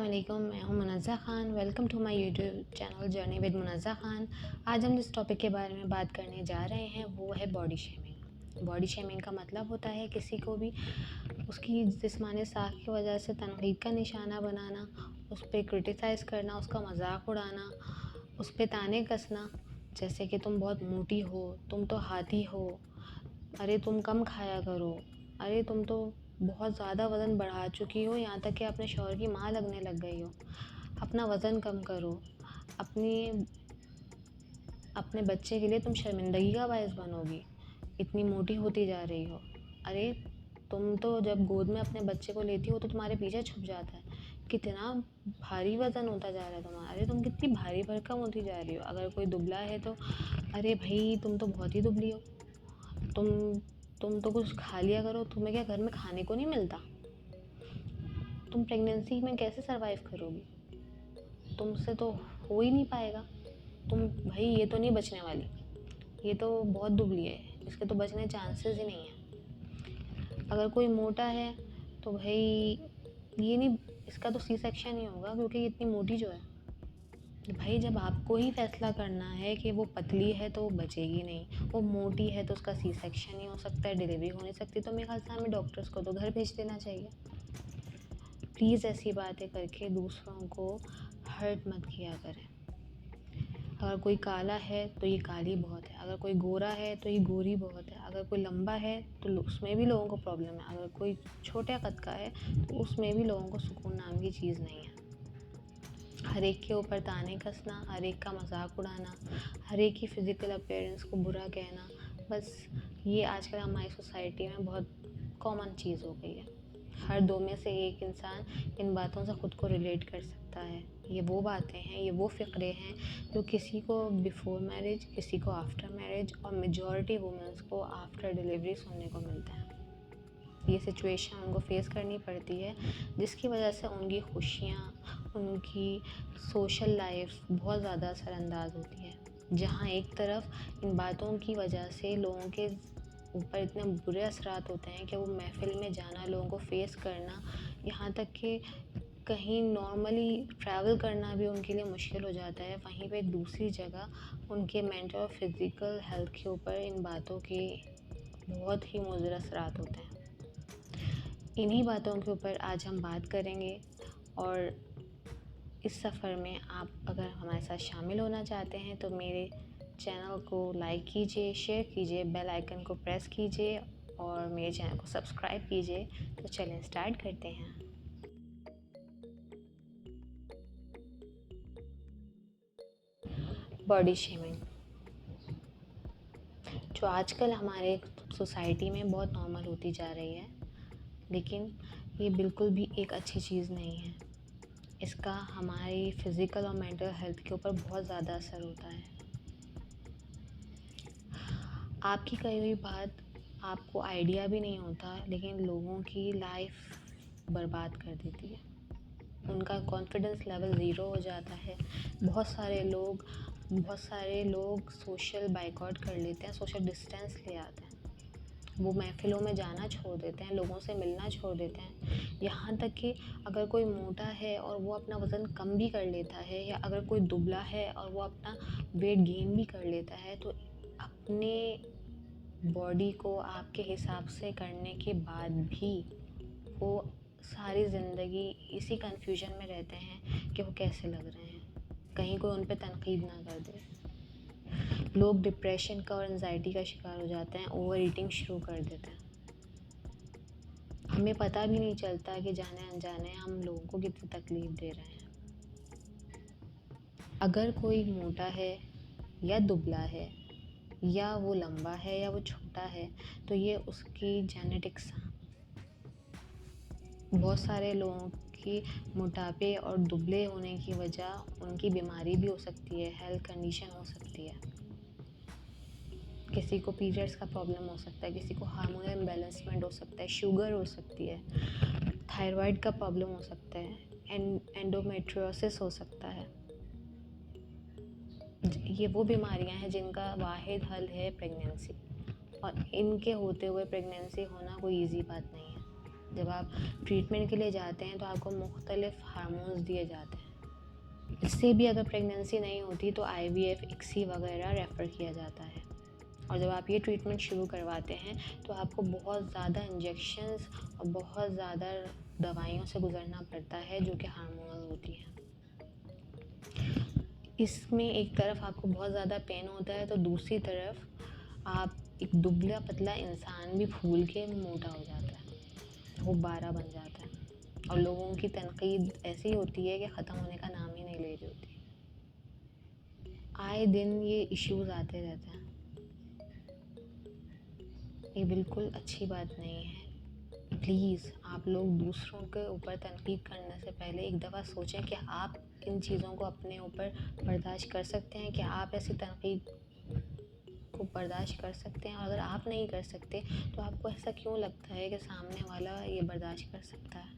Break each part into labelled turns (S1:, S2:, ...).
S1: वालेकुम, मैं हूं Munazza Khan. Welcome to my YouTube channel journey with Munazza Khan. आज हम जिस टॉपिक के बारे में बात करने जा रहे हैं वो है बॉडी शेमिंग। बॉडी शेमिंग का मतलब होता है किसी को भी उसकी जिस्मानी साख की वजह से तनक़ीद का निशाना बनाना, उस पे क्रिटिसाइज़ करना, उसका मज़ाक उड़ाना, उस पे ताने कसना, जैसे कि तुम बहुत मोटी हो, तुम तो हाथी हो, अरे तुम कम खाया करो, अरे तुम तो बहुत ज़्यादा वज़न बढ़ा चुकी हो, यहाँ तक कि अपने शौहर की माँ लगने लग गई हो, अपना वज़न कम करो, अपनी अपने बच्चे के लिए तुम शर्मिंदगी का बायस बनोगी, इतनी मोटी होती जा रही हो। अरे तुम तो जब गोद में अपने बच्चे को लेती हो तो तुम्हारे पीछे छुप जाता है, कितना भारी वज़न होता जा रहा है तुम्हारा, अरे तुम कितनी भारी भरकम होती जा रही हो। अगर कोई दुबला है तो अरे भाई तुम तो बहुत ही दुबली हो, तुम तुम तो कुछ खा लिया करो, तुम्हें क्या घर में खाने को नहीं मिलता? तुम प्रेगनेंसी में कैसे सरवाइव करोगी? तुमसे तो हो ही नहीं पाएगा। तुम भाई ये तो नहीं बचने वाली, ये तो बहुत दुबली है, इसके तो बचने चांसेस ही नहीं है। अगर कोई मोटा है तो भाई ये नहीं, इसका तो सी सेक्शन ही होगा क्योंकि ये इतनी मोटी जो है। भाई जब आपको ही फैसला करना है कि वो पतली है तो वो बचेगी नहीं, वो मोटी है तो उसका सी सेक्शन ही हो सकता है, डिलीवरी हो नहीं सकती, तो मेरे ख्याल से हमें डॉक्टर्स को तो घर भेज देना चाहिए। प्लीज़ ऐसी बातें करके दूसरों को हर्ट मत किया करें। अगर कोई काला है तो ये काली बहुत है, अगर कोई गोरा है तो ये गोरी बहुत है, अगर कोई लंबा है तो उसमें भी लोगों को प्रॉब्लम है, अगर कोई छोटे कद का है तो उसमें भी लोगों को सुकून नाम की चीज़ नहीं है। हर एक के ऊपर ताने कसना, हर एक का मजाक उड़ाना, हर एक की फ़िज़िकल अपीयरेंस को बुरा कहना, बस ये आजकल हमारी सोसाइटी में बहुत कॉमन चीज़ हो गई है। हर दो में से एक इंसान इन बातों से ख़ुद को रिलेट कर सकता है। ये वो बातें हैं, ये वो फ़िक्रे हैं जो किसी को बिफ़ोर मैरिज, किसी को आफ्टर मैरिज और मेजॉरिटी वुमेन्स को आफ्टर डिलीवरी सुनने को मिलता है। ये सिचुएशन उनको फेस करनी पड़ती है जिसकी वजह से उनकी खुशियाँ, उनकी सोशल लाइफ बहुत ज़्यादा असरअंदाज होती है। जहाँ एक तरफ इन बातों की वजह से लोगों के ऊपर इतने बुरे असरात होते हैं कि वो महफ़िल में जाना, लोगों को फेस करना, यहाँ तक कि कहीं नॉर्मली ट्रैवल करना भी उनके लिए मुश्किल हो जाता है। वहीं पे दूसरी जगह उनके मेंटल और फिज़िकल हेल्थ के ऊपर इन बातों के बहुत ही मुज़र असरात होते हैं। इन्हीं बातों के ऊपर आज हम बात करेंगे और इस सफ़र में आप अगर हमारे साथ शामिल होना चाहते हैं तो मेरे चैनल को लाइक कीजिए, शेयर कीजिए, बेल आइकन को प्रेस कीजिए और मेरे चैनल को सब्सक्राइब कीजिए। तो चलें स्टार्ट करते हैं। बॉडी शेमिंग जो आजकल हमारे सोसाइटी में बहुत नॉर्मल होती जा रही है, लेकिन ये बिल्कुल भी एक अच्छी चीज़ नहीं है। इसका हमारी फ़िज़िकल और मेंटल हेल्थ के ऊपर बहुत ज़्यादा असर होता है। आपकी कही हुई बात आपको आइडिया भी नहीं होता, लेकिन लोगों की लाइफ बर्बाद कर देती है। उनका कॉन्फिडेंस लेवल ज़ीरो हो जाता है। बहुत सारे लोग सोशल बायकॉट कर लेते हैं, सोशल डिस्टेंस ले आते हैं। वो महफ़िलों में जाना छोड़ देते हैं, लोगों से मिलना छोड़ देते हैं। यहाँ तक कि अगर कोई मोटा है और वो अपना वज़न कम भी कर लेता है, या अगर कोई दुबला है और वो अपना वेट गेन भी कर लेता है, तो अपने बॉडी को आपके हिसाब से करने के बाद भी वो सारी ज़िंदगी इसी कन्फ्यूजन में रहते हैं कि वो कैसे लग रहे हैं, कहीं कोई उन पे तनकीद ना कर दे। लोग डिप्रेशन का और एंजाइटी का शिकार हो जाते हैं, ओवर ईटिंग शुरू कर देते हैं। हमें पता भी नहीं चलता कि जाने अनजाने हम लोगों को कितनी तकलीफ़ दे रहे हैं। अगर कोई मोटा है या दुबला है, या वो लंबा है या वो छोटा है, तो ये उसकी जेनेटिक्स। बहुत सारे लोगों की मोटापे और दुबले होने की वजह उनकी बीमारी भी हो सकती है, हेल्थ कंडीशन हो सकती है। किसी को पीरियड्स का प्रॉब्लम हो सकता है, किसी को हार्मोनल इम्बैलेंसमेंट हो सकता है, शुगर हो सकती है, थायराइड का प्रॉब्लम हो सकता है, एंडोमेट्रियोसिस हो सकता है। ये वो बीमारियां हैं जिनका वाहिद हल है प्रेगनेंसी, और इनके होते हुए प्रेगनेंसी होना कोई इजी बात नहीं है। जब आप ट्रीटमेंट के लिए जाते हैं तो आपको मुख्तलिफ हार्मोन्स दिए जाते हैं। इससे भी अगर प्रेगनेंसी नहीं होती तो IVF, ICSI वगैरह रेफ़र किया जाता है। और जब आप ये ट्रीटमेंट शुरू करवाते हैं तो आपको बहुत ज़्यादा इंजेक्शंस और बहुत ज़्यादा दवाइयों से गुज़रना पड़ता है जो कि हार्मोनल होती हैं। इसमें एक तरफ आपको बहुत ज़्यादा पेन होता है तो दूसरी तरफ आप एक दुबला पतला इंसान भी फूल के मोटा हो जाता है, वो 12 बन जाता है। और लोगों की तनकीद ऐसी होती है कि ख़त्म होने का नाम ही नहीं ले रही होती। आए दिन ये इश्यूज़ आते रहते हैं। ये बिल्कुल अच्छी बात नहीं है। प्लीज़ आप लोग दूसरों के ऊपर तनकीद करने से पहले एक दफ़ा सोचें कि आप इन चीज़ों को अपने ऊपर बर्दाश्त कर सकते हैं, कि आप ऐसी तनकीद को बर्दाश्त कर सकते हैं। और अगर आप नहीं कर सकते तो आपको ऐसा क्यों लगता है कि सामने वाला ये बर्दाश्त कर सकता है?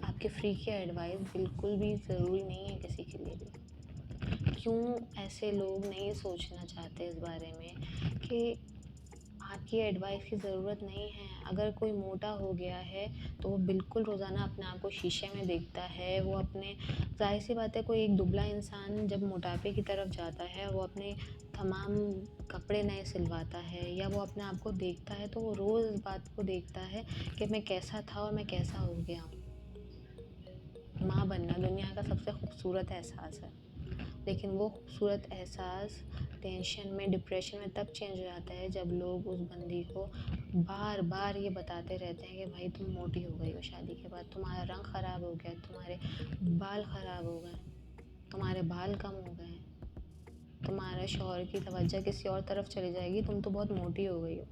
S1: आपके फ्री की एडवाइस बिल्कुल भी ज़रूरी नहीं है किसी के लिए भी। क्यों ऐसे लोग नहीं सोचना चाहते इस बारे में कि आपकी एडवाइस की ज़रूरत नहीं है। अगर कोई मोटा हो गया है तो वो बिल्कुल रोज़ाना अपने आप को शीशे में देखता है। वो अपने ज़ाहिर सी बात है, कोई एक दुबला इंसान जब मोटापे की तरफ जाता है वो अपने तमाम कपड़े नए सिलवाता है या वो अपने आप को देखता है तो वो रोज़ इस बात को देखता है कि मैं कैसा था और मैं कैसा हो गया हूँ। माँ बनना दुनिया का सबसे खूबसूरत एहसास है, लेकिन वो खूबसूरत एहसास टेंशन में, डिप्रेशन में तब चेंज हो जाता है जब लोग उस बंदी को बार बार ये बताते रहते हैं कि भाई तुम मोटी हो गई हो शादी के बाद, तुम्हारा रंग ख़राब हो गया, तुम्हारे बाल ख़राब हो गए, तुम्हारे बाल कम हो गए, तुम्हारे शौहर की तवज्जो किसी और तरफ चली जाएगी, तुम तो बहुत मोटी हो गई हो।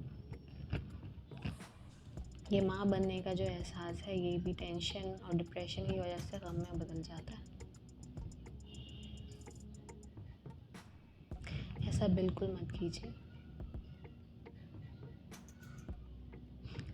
S1: ये माँ बनने का जो एहसास है ये भी टेंशन और डिप्रेशन की वजह से गम में बदल जाता है। ऐसा बिल्कुल मत कीजिए।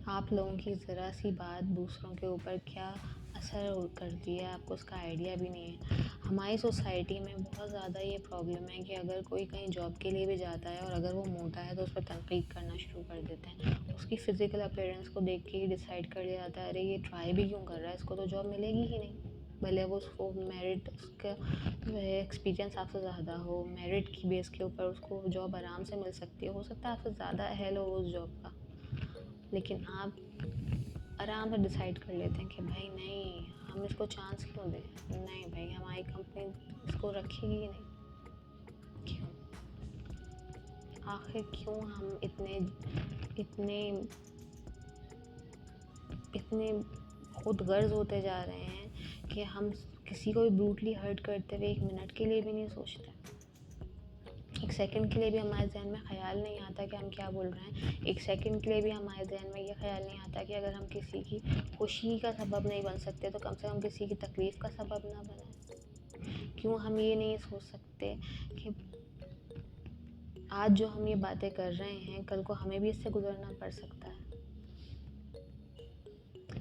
S1: आप लोगों की ज़रा सी बात दूसरों के ऊपर क्या असर करती है आपको उसका आइडिया भी नहीं है। हमारी सोसाइटी में बहुत ज़्यादा ये प्रॉब्लम है कि अगर कोई कहीं जॉब के लिए भी जाता है और अगर वो मोटा है तो उस पर तनकीद करना शुरू कर देते हैं। उसकी फ़िज़िकल अपीयरेंस को देख के ही डिसाइड कर लिया जाता है, अरे ये ट्राई भी क्यों कर रहा है, इसको तो जॉब मिलेगी ही नहीं। भले वो उसको मेरिट, उसका एक्सपीरियंस आपसे ज़्यादा हो, मेरिट की बेस के ऊपर उसको जॉब आराम से मिल सकती है, हो सकता है आपसे ज़्यादा अहल हो उस जॉब का, लेकिन आप आराम से डिसाइड कर लेते हैं कि भाई नहीं, हम इसको चांस क्यों दें, नहीं भाई हमारी कंपनी इसको रखेगी ही नहीं। क्यों? आखिर क्यों हम इतने इतने इतने खुद गर्ज होते जा रहे हैं कि हम किसी को भी ब्रूटली हर्ट करते हुए एक मिनट के लिए भी नहीं सोचते। एक सेकंड के लिए भी हमारे ज़हन में ख़्याल नहीं आता कि हम क्या बोल रहे हैं। एक सेकंड के लिए भी हमारे ज़हन में ये ख़्याल नहीं आता कि अगर हम किसी की खुशी का सबब नहीं बन सकते तो कम से कम किसी की तकलीफ़ का सबब ना बने। क्यों हम ये नहीं सोच सकते कि आज जो हम ये बातें कर रहे हैं कल को हमें भी इससे गुज़रना पड़ सकता है।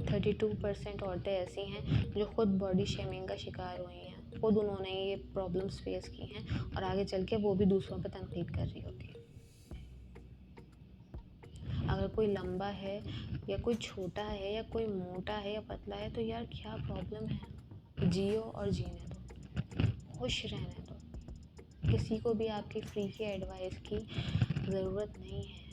S1: 32% औरतें ऐसी हैं जो खुद बॉडी शेमिंग का शिकार हुई हैं, खुद उन्होंने ये प्रॉब्लम्स फेस की हैं और आगे चल के वो भी दूसरों पर तनकीद कर रही होती है। अगर कोई लंबा है या कोई छोटा है या कोई मोटा है या पतला है तो यार क्या प्रॉब्लम है, जियो और जीने दो, खुश रहने दो। किसी को भी आपकी फ्री की एडवाइस की ज़रूरत नहीं है।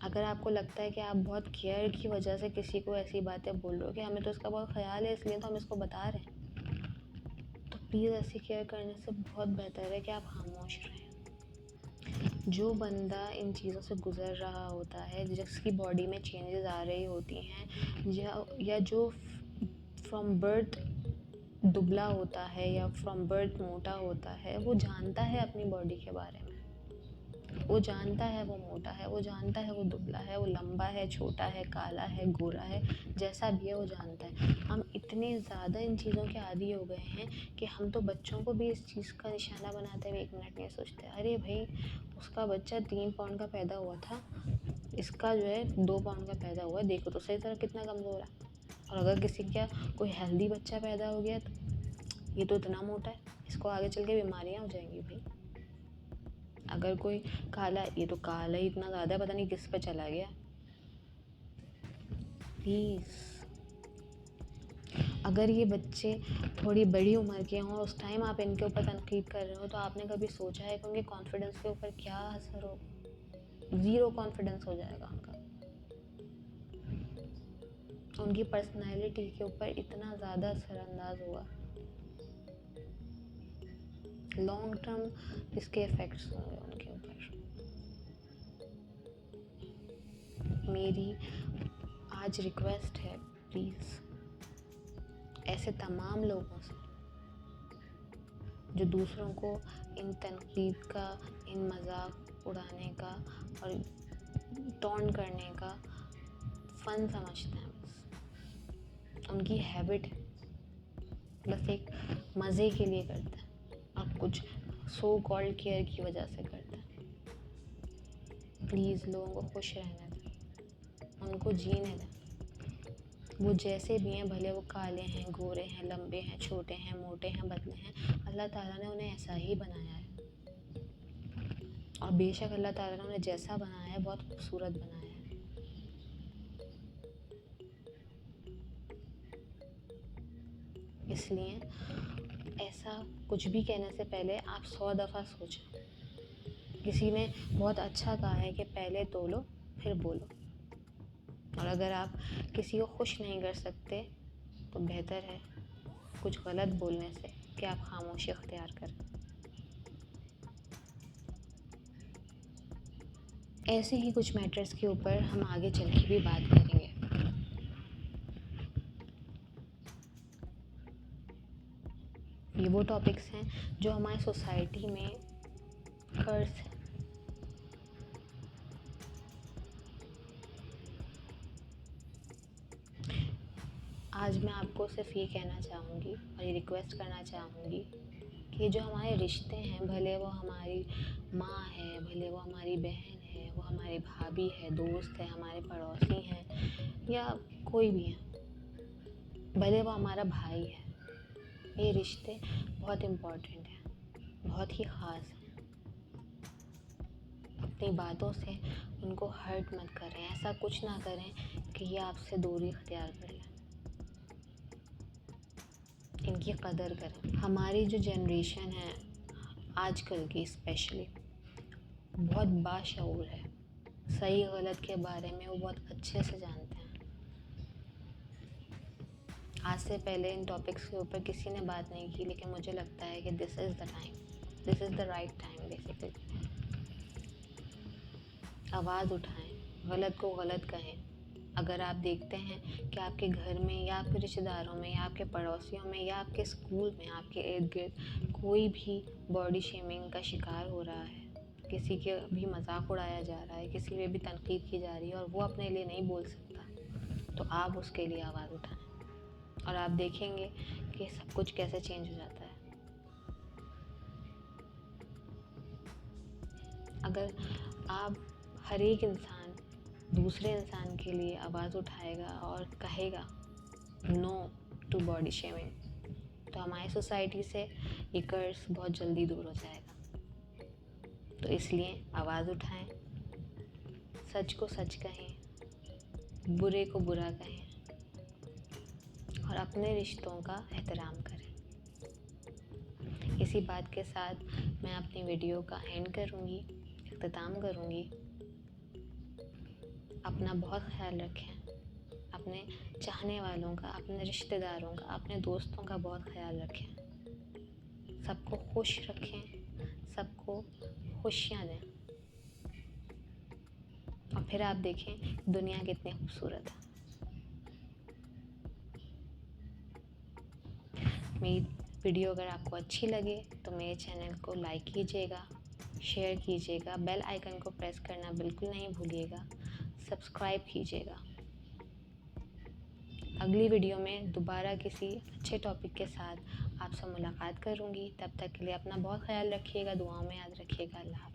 S1: अगर आपको लगता है कि आप बहुत केयर की वजह से किसी को ऐसी बातें बोल रहे हो कि हमें तो इसका बहुत ख्याल है इसलिए तो हम इसको बता रहे हैं, तो प्लीज़ ऐसी केयर करने से बहुत बेहतर है कि आप खामोश रहें। जो बंदा इन चीज़ों से गुज़र रहा होता है, जिसकी बॉडी में चेंजेस आ रही होती हैं या जो फ्रॉम बर्थ दुबला होता है या फ्रॉम बर्थ मोटा होता है, वो जानता है अपनी बॉडी के बारे में। वो जानता है वो मोटा है, वो जानता है वो दुबला है, वो लंबा है, छोटा है, काला है, गोरा है, जैसा भी है वो जानता है। हम इतने ज़्यादा इन चीज़ों के आदी हो गए हैं कि हम तो बच्चों को भी इस चीज़ का निशाना बनाते हुए एक मिनट नहीं सोचते, अरे भाई उसका बच्चा 3 पाउंड का पैदा हुआ था, इसका जो है 2 पाउंड का पैदा हुआ है, देखो तो सही तरह कितना कमज़ोर है। और अगर किसी का कोई हेल्दी बच्चा पैदा हो गया तो ये तो इतना मोटा है, इसको आगे चल के बीमारियाँ हो जाएंगी भाई। अगर कोई काला, ये तो काला ही इतना ज़्यादा है, पता नहीं किस पे चला गया। प्लीज़। अगर ये बच्चे थोड़ी बड़ी उम्र के हों, उस टाइम आप इनके ऊपर तनकीद कर रहे हो, तो आपने कभी सोचा है कि उनके कॉन्फिडेंस के ऊपर क्या असर होगा? ज़ीरो कॉन्फिडेंस हो जाएगा उनका। उनकी पर्सनैलिटी के ऊपर इतना ज़्यादा असरअंदाज हुआ, लॉन्ग टर्म इसके इफ़ेक्ट्स होंगे उनके ऊपर। मेरी आज रिक्वेस्ट है, प्लीज़ ऐसे तमाम लोगों से जो दूसरों को इन तनकीद का, इन मजाक उड़ाने का और टॉन्ट करने का फ़न समझते हैं, बस उनकी हैबिट है, बस एक मज़े के लिए करते हैं और कुछ सो कॉल्ड केयर की वजह से करते हैं। प्लीज़ लोगों को खुश रहने दें, उनको जीने दें। वो जैसे भी हैं, भले वो काले हैं, गोरे हैं, लंबे हैं, छोटे हैं, मोटे हैं, पतले हैं, अल्लाह ताला ने उन्हें ऐसा ही बनाया है। और बेशक अल्लाह ताला ने उन्हें जैसा बनाया है बहुत खूबसूरत बनाया है। इसलिए ऐसा कुछ भी कहने से पहले आप 100 दफ़ा सोचें। किसी ने बहुत अच्छा कहा है कि पहले तोलो फिर बोलो। और अगर आप किसी को खुश नहीं कर सकते तो बेहतर है कुछ गलत बोलने से कि आप खामोशी अख्तियार करें। ऐसे ही कुछ मैटर्स के ऊपर हम आगे चल के भी बात करेंगे। ये वो टॉपिक्स हैं जो हमारी सोसाइटी में कर्ज है। आज मैं आपको सिर्फ ये कहना चाहूँगी और ये रिक्वेस्ट करना चाहूँगी कि जो हमारे रिश्ते हैं, भले वो हमारी माँ है, भले वो हमारी बहन है, वो हमारी भाभी है, दोस्त है, हमारे पड़ोसी हैं या कोई भी है, भले वो हमारा भाई है, ये रिश्ते बहुत इम्पोर्टेंट हैं, बहुत ही ख़ास हैं। अपनी बातों से उनको हर्ट मत करें, ऐसा कुछ ना करें कि ये आपसे दूरी इख्तियार कर लें। इनकी कदर करें। हमारी जो जनरेशन है आजकल की स्पेशली बहुत बाशऊर है, सही गलत के बारे में वो बहुत अच्छे से जानते हैं। आज से पहले इन टॉपिक्स के ऊपर किसी ने बात नहीं की, लेकिन मुझे लगता है कि this is the time, this is the right time. Basically आवाज़ उठाएं, गलत को गलत कहें। अगर आप देखते हैं कि आपके घर में या आपके रिश्तेदारों में या आपके पड़ोसियों में या आपके स्कूल में, आपके इर्द गिर्द कोई भी बॉडी शेमिंग का शिकार हो रहा है, किसी के भी मजाक उड़ाया जा रहा है, किसी पे भी तनकीद की जा रही है और वो अपने लिए नहीं बोल सकता, तो आप उसके लिए आवाज़ उठाएं और आप देखेंगे कि सब कुछ कैसे चेंज हो जाता है। अगर आप हर एक इंसान दूसरे इंसान के लिए आवाज़ उठाएगा और कहेगा नो टू बॉडी शेमिंग, तो हमारी सोसाइटी से ये कर्ज बहुत जल्दी दूर हो जाएगा। तो इसलिए आवाज़ उठाएं, सच को सच कहें, बुरे को बुरा कहें और अपने रिश्तों का एहतराम करें। इसी बात के साथ मैं अपनी वीडियो का एंड करूँगी, इख्तिताम करूँगी। अपना बहुत ख्याल रखें, अपने चाहने वालों का, अपने रिश्तेदारों का, अपने दोस्तों का बहुत ख्याल रखें। सबको खुश रखें, सबको खुशियाँ दें और फिर आप देखें दुनिया कितनी खूबसूरत है। मेरी वीडियो अगर आपको अच्छी लगे तो मेरे चैनल को लाइक कीजिएगा, शेयर कीजिएगा, बेल आइकन को प्रेस करना बिल्कुल नहीं भूलिएगा, सब्सक्राइब कीजिएगा। अगली वीडियो में दोबारा किसी अच्छे टॉपिक के साथ आपसे मुलाकात करूँगी। तब तक के लिए अपना बहुत ख्याल रखिएगा, दुआओं में याद रखिएगा। अल्लाह हाफ़िज़।